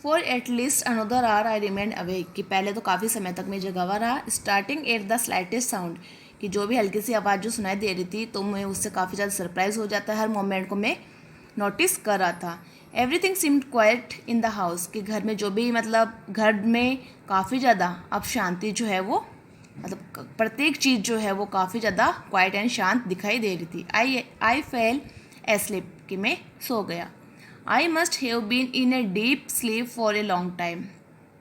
For at least another our I remained awake, कि पहले तो काफ़ी समय तक मैं जगा हुआ रहा। Starting at the slightest sound, कि जो भी हल्की सी आवाज़ जो सुनाई दे रही थी तो मैं उससे काफ़ी ज़्यादा सरप्राइज हो जाता है। हर मोमेंट को मैं नोटिस कर रहा था। Everything seemed quite in the house, कि घर में जो भी मतलब घर में काफ़ी ज़्यादा अब शांति जो है वो मतलब प्रत्येक चीज़ जो है वो काफ़ी ज़्यादा क्वाइट एंड शांत दिखाई दे रही थी। आई फेल एस्लीप, कि मैं सो गया। I must have been in a deep sleep for a long time,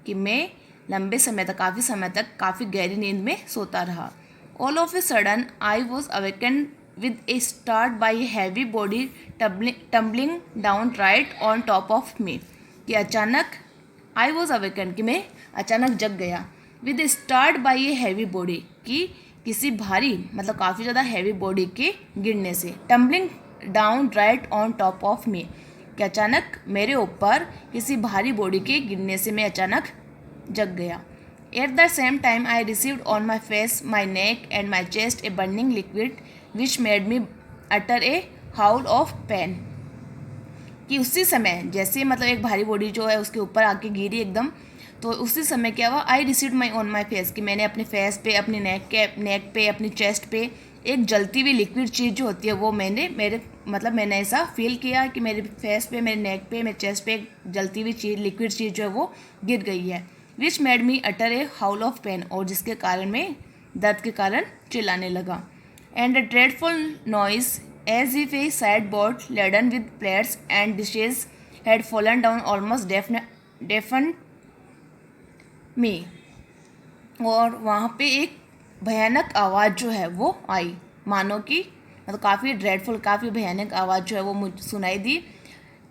कि मैं लंबे समय तक काफ़ी गहरी नींद में सोता रहा। All of a sudden I was awaken with A start by a heavy body tumbling down right on top of me, कि अचानक आई वॉज अवेकन, कि मैं अचानक जग गया। With A start by a heavy body, कि किसी भारी मतलब काफ़ी ज़्यादा हैवी बॉडी के गिरने से। Tumbling down right on top of me, कि अचानक मेरे ऊपर किसी भारी बॉडी के गिरने से मैं अचानक जग गया। At the same time I received on my face, my neck and my chest a burning liquid which made me utter a howl of pain, कि उसी समय जैसे मतलब एक भारी बॉडी जो है उसके ऊपर आके गिरी एकदम, तो उसी समय क्या हुआ, I received my on my face, कि मैंने अपने फेस पे, अपनी नेक पे, अपनी चेस्ट पे एक जलती हुई लिक्विड चीज़ जो होती है वो मैंने ऐसा फील किया कि मेरे फेस पे, मेरे नेक पे, मेरे चेस्ट पे एक जलती हुई चीज़, लिक्विड चीज़ जो है वो गिर गई है। Which made me utter a howl of pain, और जिसके कारण मैं दर्द के कारण चिल्लाने लगा। And a dreadful noise as if a sideboard laden with plates and dishes had fallen down almost deafen me, और वहाँ पे एक भयानक आवाज़ जो है वो आई, मानो कि मतलब काफ़ी ड्रेडफुल, काफ़ी भयानक आवाज़ जो है वो मुझे सुनाई दी।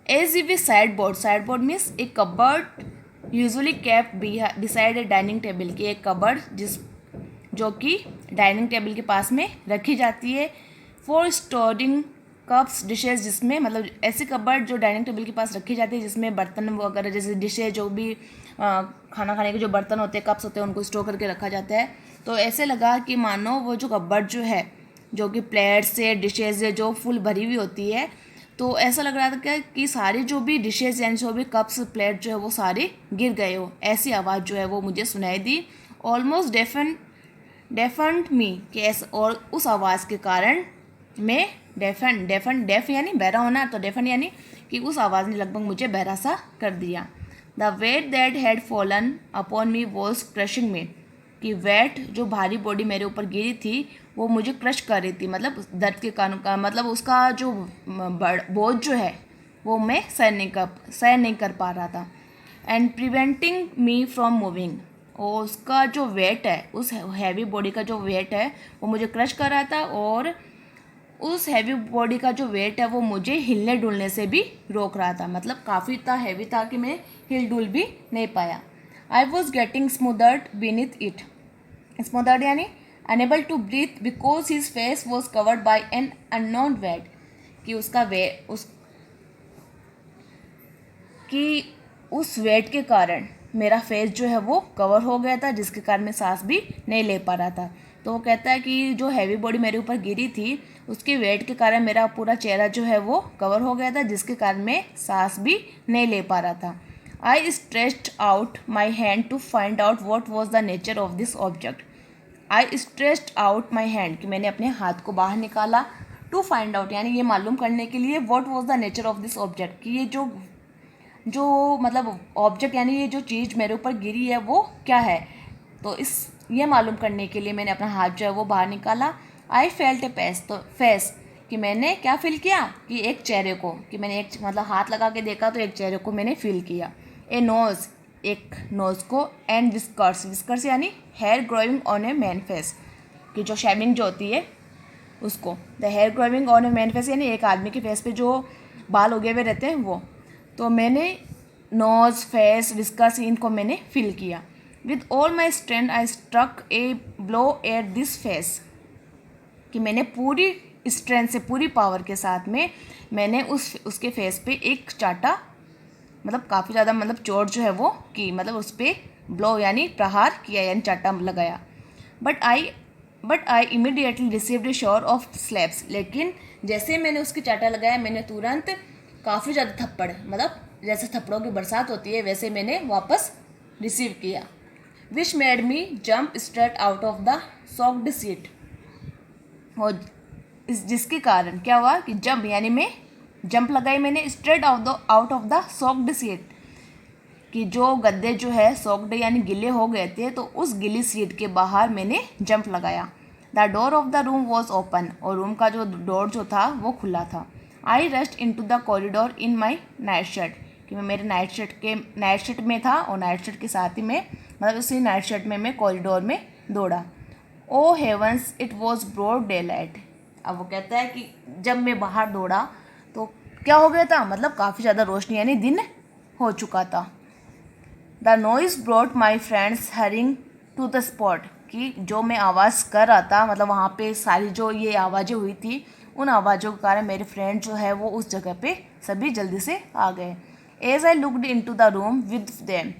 As if a sideboard means एक cupboard usually kept beside a dining table, की एक कबर्ड जो कि डाइनिंग टेबल के पास में रखी जाती है। फॉर स्टोरिंग कप्स डिशेज, जिसमें मतलब ऐसी कबर्ड जो डाइनिंग टेबल के पास रखी जाती है जिसमें बर्तन वगैरह जैसे डिशेज, जो भी खाना खाने के जो बर्तन होते हैं, कप्स होते हैं, उनको स्टोर करके रखा जाता है। तो ऐसे लगा कि मानो वो जो कबर्ड जो है, जो कि प्लेट्स से डिशेज है जो फुल भरी हुई होती है, तो ऐसा लग रहा था कि सारी जो भी डिशेज यानी जो भी कप्स प्लेट जो है वो सारे गिर गए हो, ऐसी आवाज़ जो है वो मुझे सुनाई दी। ऑलमोस्ट डेफन्ड मी, कि और उस आवाज़ के कारण मैं डेफ यानी बहरा होना, तो डेफन यानी कि उस आवाज़ ने लगभग मुझे बहरा सा कर दिया। The weight that had fallen upon me was crushing me, कि वेट जो भारी बॉडी मेरे ऊपर गिरी थी वो मुझे क्रश कर रही थी, मतलब दर्द के कारण का मतलब उसका जो बोझ जो है वो मैं सहन नहीं कर पा रहा था। And preventing me from moving, और उसका जो वेट है, उस हैवी बॉडी का जो वेट है वो मुझे क्रश कर रहा था, और उस हैवी बॉडी का जो वेट है वो मुझे हिलने डुलने से भी रोक रहा था, मतलब काफ़ी इतना हैवी था कि मैं हिल डुल भी नहीं पाया। I was getting smothered beneath it, smothered यानी unable to breathe because his face was covered by an unknown weight, कि उस वेट के कारण मेरा फेस जो है वो कवर हो गया था, जिसके कारण मैं सांस भी नहीं ले पा रहा था। तो वो कहता है कि जो हैवी बॉडी मेरे ऊपर गिरी थी उसके वेट के कारण मेरा पूरा चेहरा जो है वो कवर हो गया था, जिसके कारण मैं सांस भी नहीं ले पा रहा था। I stretched out my hand to find out what was the nature of this object. I stretched out my hand, कि मैंने अपने हाथ को बाहर निकाला, टू फाइंड आउट यानी ये मालूम करने के लिए what was the nature of this object, कि ये जो मतलब ऑब्जेक्ट यानी ये जो चीज़ मेरे ऊपर गिरी है वो क्या है। तो ये मालूम करने के लिए मैंने अपना हाथ जो है वो बाहर निकाला। आई फेल्ट ए फेस, कि मैंने क्या फील किया, कि एक चेहरे को, कि मैंने एक मतलब हाथ लगा के देखा तो एक चेहरे को मैंने फील किया। ए नोज़, एक नोज़ को। एंड विस्कर्स यानी hair growing on a man face, कि जो शेविंग जो होती है उसको। The hair growing on a man face यानी एक आदमी के फेस पे जो बाल उगे हुए रहते हैं वो। तो मैंने नोज़, फेस, विस्कर्स इनको मैंने फील किया। With all my strength I struck a blow at this face, कि मैंने पूरी स्ट्रेंथ से, पूरी पावर के साथ में मैंने उसके फेस पे एक चाटा, मतलब काफ़ी ज़्यादा मतलब चोट जो है वो की, मतलब उस पर ब्लो यानी प्रहार किया यानी चाटा लगाया। But I immediately received A sure of slaps, लेकिन जैसे मैंने उसकी चाटा लगाया मैंने तुरंत काफ़ी ज़्यादा थप्पड़ मतलब जैसे थप्पड़ों की बरसात होती है वैसे मैंने वापस रिसीव किया। विच made me jump straight out of the socked seat, और जिसके कारण क्या हुआ कि जंप यानी मैं जंप लगाई मैंने straight out of the socked seat, कि जो गद्दे जो है सॉक्ड यानी गिले हो गए थे तो उस गिली सीट के बाहर मैंने जंप लगाया। The door of the room was open, और रूम का जो डोर जो था वो खुला था। I rushed into the corridor in my nightshirt, कि मैं मेरे नाइट शर्ट में था, और नाइट शर्ट के साथ ही में मतलब उसी नाइट शर्ट में मैं कॉरिडोर में दौड़ा। O heavens it was broad daylight. अब वो कहता है कि जब मैं बाहर दौड़ा तो क्या हो गया था, मतलब काफ़ी ज़्यादा रोशनी यानी दिन हो चुका था। The noise brought my friends hurrying to the spot, कि जो मैं आवाज़ कर रहा था मतलब वहाँ पे सारी जो ये आवाज़ें हुई थी उन आवाज़ों के कारण मेरे फ्रेंड जो है वो उस जगह पे सभी जल्दी से आ गए। As I looked into the room with them,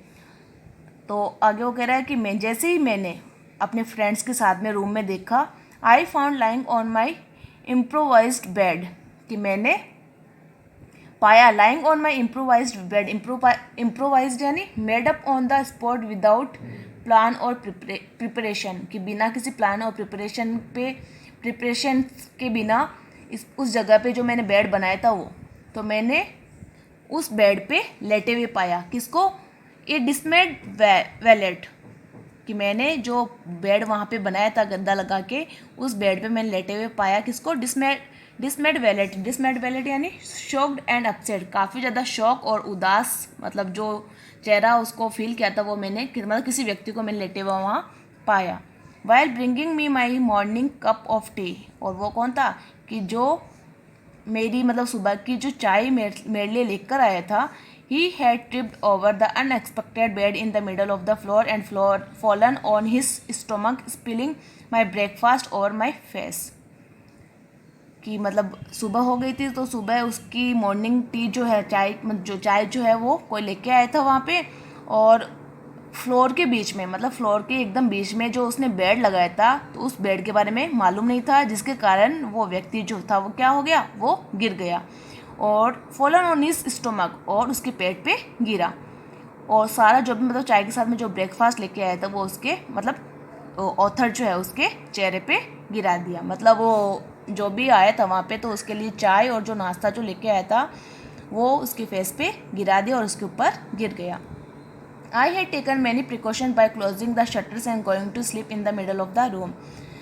तो आगे वो कह रहा है कि मैं जैसे ही मैंने अपने फ्रेंड्स के साथ में रूम में देखा, I found lying on my improvised bed, कि मैंने पाया lying on my improvised bed, improvised यानी made up on the spot without plan और प्रिपरेशन, कि बिना किसी प्लान और प्रिपरेशन के बिना उस जगह पे जो मैंने बेड बनाया था वो, तो मैंने उस बेड पे लेटे हुए पाया किसको, ए डिस्मेड वैलेट, कि मैंने जो बेड वहाँ पे बनाया था गद्दा लगा के उस बेड पे मैंने लेटे हुए पाया किसको, डिस्मेड वैलेट यानी शॉक्ड एंड अपसेट, काफ़ी ज़्यादा शॉक और उदास मतलब जो चेहरा उसको फील किया था वो मैंने मतलब किसी व्यक्ति को मैंने लेटे हुआ वहाँ पाया। While bringing me my morning cup of T, और वो कौन था कि जो मेरी मतलब सुबह की जो चाय मेरे लिए लेकर आया था। He had tripped over the unexpected bed in the middle of the floor and fallen on his stomach, spilling my breakfast over my face. कि मतलब सुबह हो गई थी तो सुबह उसकी मॉर्निंग टी जो है चाय जो है वो कोई लेके आया था वहाँ पे, और फ्लोर के बीच में मतलब फ्लोर के एकदम बीच में जो उसने बेड लगाया था तो उस बेड के बारे में मालूम नहीं था, जिसके कारण वो व्यक्ति जो था वो क्या हो गया, वो गिर गया और फॉलन ऑन हिज स्टोमक, और उसके पेट पे गिरा। और सारा जो भी मतलब चाय के साथ में जो ब्रेकफास्ट लेके आया था वो उसके मतलब ऑथर जो है उसके चेहरे पे गिरा दिया। मतलब वो जो भी आया था वहाँ पे तो उसके लिए चाय और जो नाश्ता जो लेके आया था वो उसके फेस पे गिरा दिया और उसके ऊपर गिर गया। I had taken many precaution by closing the shutters and going to sleep in the middle of the room.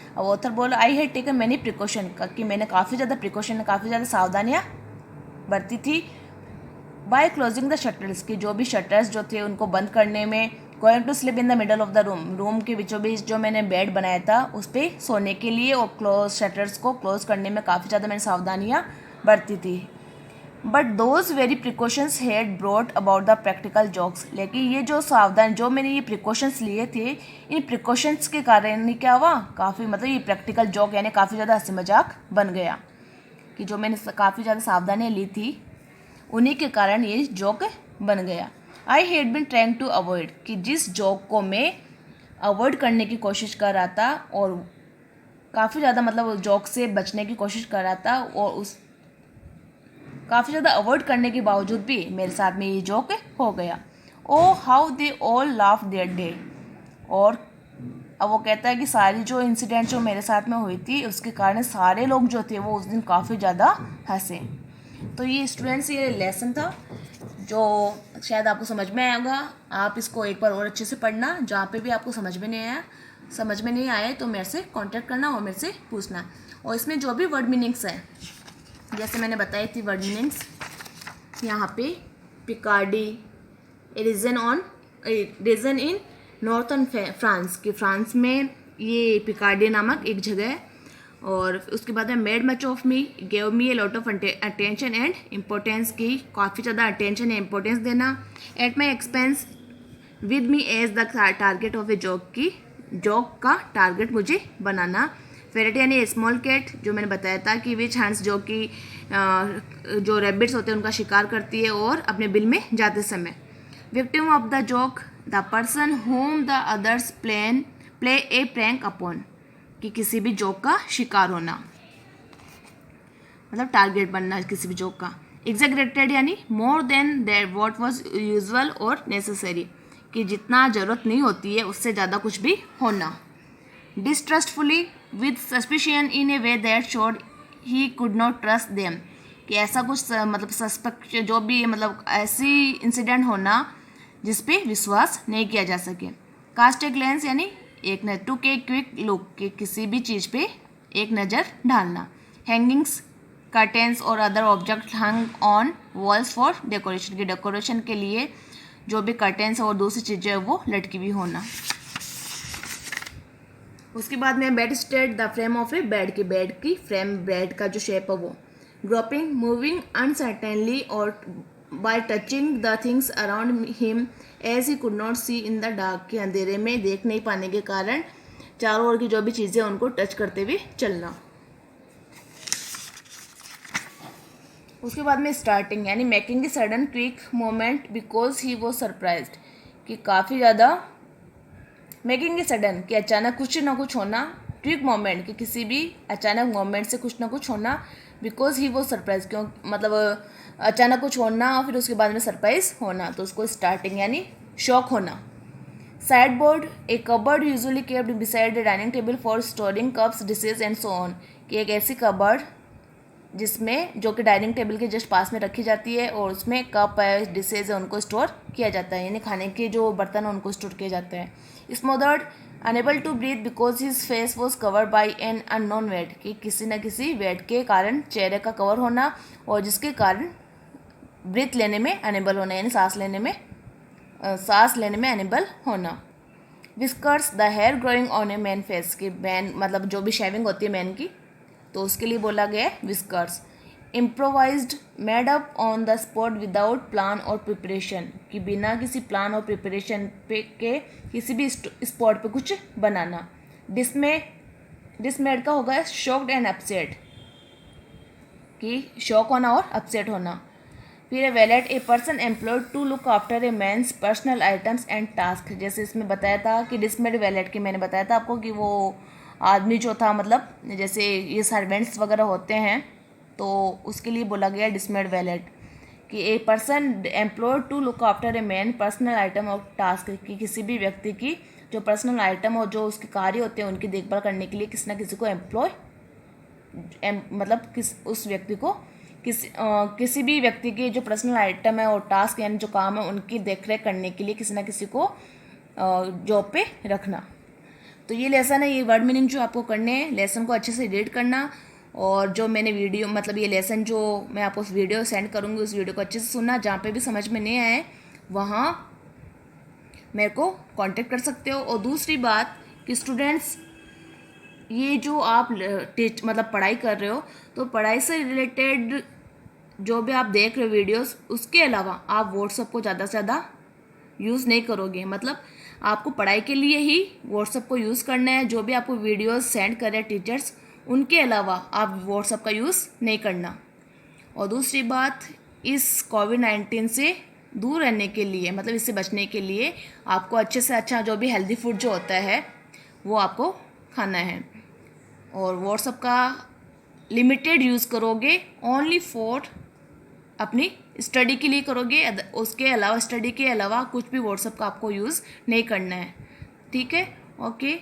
अब ऑथर बोला I had taken many precaution, कि मैंने काफ़ी ज़्यादा सावधानियाँ बरती थी। बाय क्लोजिंग द शटर्स, कि जो भी शटर्स जो थे उनको बंद करने में, going to sleep in the middle of the room के बीचों बीच जो मैंने बेड बनाया था उस पर सोने के लिए और शटर्स को क्लोज करने में काफ़ी ज़्यादा मैंने सावधानियाँ बरती थी। But those very precautions had brought about the practical jokes, लेकिन ये जो मैंने ये प्रिकॉशंस लिए थे इन प्रिकॉशंस के कारण क्या हुआ, काफ़ी मतलब ये प्रैक्टिकल जॉक यानी काफ़ी ज़्यादा हंसी मजाक बन गया, कि जो मैंने काफ़ी ज़्यादा सावधानियाँ ली थी उन्हीं के कारण ये जोक बन गया। I had been trying to avoid, कि जिस जोक को मैं अवॉइड करने की कोशिश कर रहा था और काफ़ी ज़्यादा मतलब जोक से बचने की कोशिश कर रहा था और उस काफ़ी ज़्यादा अवॉइड करने के बावजूद भी मेरे साथ में ये जोक हो गया। O how they all laugh their day, और अब वो कहता है कि सारी जो इंसिडेंट जो मेरे साथ में हुई थी उसके कारण सारे लोग जो थे वो उस दिन काफ़ी ज़्यादा हंसे। तो ये स्टूडेंट्स ये लेसन था जो शायद आपको समझ में आएगा। आप इसको एक बार और अच्छे से पढ़ना, जहाँ पे भी आपको समझ में नहीं आए तो मेरे से कांटेक्ट करना और मेरे से पूछना। और इसमें जो भी वर्ड मीनिंग्स हैं जैसे मैंने बताई थी वर्ड मीनिंग्स, यहाँ पे पिकार्डी, रीजन इन नॉर्थन फ्रांस, कि फ्रांस में ये पिकार्डी नामक एक जगह है। और उसके बाद में made much of me, gave me a lot of attention and importance, की काफ़ी ज़्यादा अटेंशन एंड इम्पोर्टेंस देना। At my expense, with me as the target of a joke, की जॉक का टारगेट मुझे बनाना। फेरेट यानी स्मॉल कैट, जो मैंने बताया था कि विच हंस, जो कि जो रैबिट्स होते हैं उनका शिकार करती है और अपने बिल में जाते समय। Victim of the joke, the person whom the others play a prank upon, कि किसी भी जोक का शिकार होना मतलब टारगेट बनना किसी भी जोक का। एग्जैगरेटेड यानी more than there what was usual और नेसेसरी, कि जितना ज़रूरत नहीं होती है उससे ज़्यादा कुछ भी होना। Distrustfully with suspicion in a way that showed he could not trust them, कि ऐसा कुछ मतलब सस्पेक्ट जो भी मतलब ऐसी इंसिडेंट होना जिस पे विश्वास नहीं किया जा सके। कास्ट ए ग्लेंस यानी एक न टू के क्विक लुक, कि किसी भी चीज़ पे एक नज़र डालना। हैंगिंग्स कर्टेंस और other object hung on walls for decoration, की डेकोरेशन के लिए जो भी कर्टेंस और दूसरी चीज़ें वो लटकी हुई होना। उसके बाद में bedstead the frame of a bed, की बेड की फ्रेम, बेड का जो शेप है वो। ग्रोपिंग मूविंग अनसर्टेनली और by touching the things around him as he could not see in the dark, के अंधेरे में देख नहीं पाने के कारण चारों ओर की जो भी चीज़ें उनको टच करते हुए चलना। उसके बाद में स्टार्टिंग यानी making a sudden quick moment because he was surprised, कि काफ़ी ज़्यादा मेकिंग ए सडन, कि अचानक कुछ ना कुछ होना। क्विक मोमेंट, कि किसी भी अचानक मोमेंट से कुछ ना कुछ होना। बिकॉज ही वॉज सरप्राइज, क्यों मतलब अचानक कुछ होना और फिर उसके बाद में सरप्राइज होना, तो उसको स्टार्टिंग यानी शॉक होना। Side board A cupboard usually capped beside the dining table for storing cups dishes and so on, कि एक ऐसी कबर्ड जिसमें जो कि डाइनिंग टेबल के जस्ट पास में रखी जाती है और उसमें कप है, डिशेज है, उनको स्टोर किया जाता है, यानी खाने के जो बर्तन है उनको स्टोर किया जाता है। Smothered unable to breathe because his face was covered by an unknown weight, कि किसी न किसी वेट के कारण चेहरे का कवर होना और जिसके कारण ब्रीथ लेने में अनेबल होना, यानी सांस लेने में अनेबल होना। Whiskers the hair growing on a man face, की मैन मतलब जो भी शेविंग होती है मैन की, तो उसके लिए बोला गया है whiskers. Improvised made up on the spot without plan और प्रिपरेशन, कि बिना किसी प्लान और प्रिपरेशन पे के किसी भी स्पॉट पे कुछ बनाना। डिसमेड का होगा शॉक्ड एंड अपसेट, कि शॉक होना और अपसेट होना। फिर valet a person employed to look after a man's personal items and task, जैसे इसमें बताया था कि डिसमेड वैलेट की मैंने बताया था आपको कि वो आदमी जो था मतलब जैसे ये सर्वेंट्स वगैरह होते हैं तो उसके लिए बोला गया डिसमेड वैलेट, कि a person employed to look after a man personal item और टास्क, कि किसी भी व्यक्ति की जो पर्सनल आइटम और जो उसके कार्य होते हैं उनकी देखभाल करने के लिए किसी न किसी को मतलब उस व्यक्ति को किसी भी व्यक्ति के जो पर्सनल आइटम है और टास्क यानी जो काम है उनकी देखरेख करने के लिए किसी न किसी को जॉब पे रखना। तो ये लेसन है, ये वर्ड मीनिंग जो आपको करने हैं, लेसन को अच्छे से रीड करना, और जो मैंने वीडियो मतलब ये लेसन जो मैं आपको वीडियो सेंड करूँगी उस वीडियो को अच्छे से सुनना। जहाँ पे भी समझ में नहीं आए वहाँ मेरे को कांटेक्ट कर सकते हो। और दूसरी बात कि स्टूडेंट्स ये जो आप मतलब पढ़ाई कर रहे हो तो पढ़ाई से रिलेटेड जो भी आप देख रहे हो वीडियोस, उसके अलावा आप व्हाट्सएप को ज़्यादा से ज़्यादा यूज़ नहीं करोगे। मतलब आपको पढ़ाई के लिए ही व्हाट्सएप को यूज़ करना है। जो भी आपको वीडियोस सेंड कर रहे हैं टीचर्स, उनके अलावा आप व्हाट्सएप का यूज़ नहीं करना। और दूसरी बात, इस कोविड-19 से दूर रहने के लिए मतलब इससे बचने के लिए आपको अच्छे से अच्छा जो भी हेल्दी फूड जो होता है वो आपको खाना है। और व्हाट्सएप का लिमिटेड यूज़ करोगे, ओनली फॉर अपनी स्टडी के लिए करोगे, उसके अलावा स्टडी के अलावा कुछ भी व्हाट्सएप का आपको यूज़ नहीं करना है। ठीक है, ओके।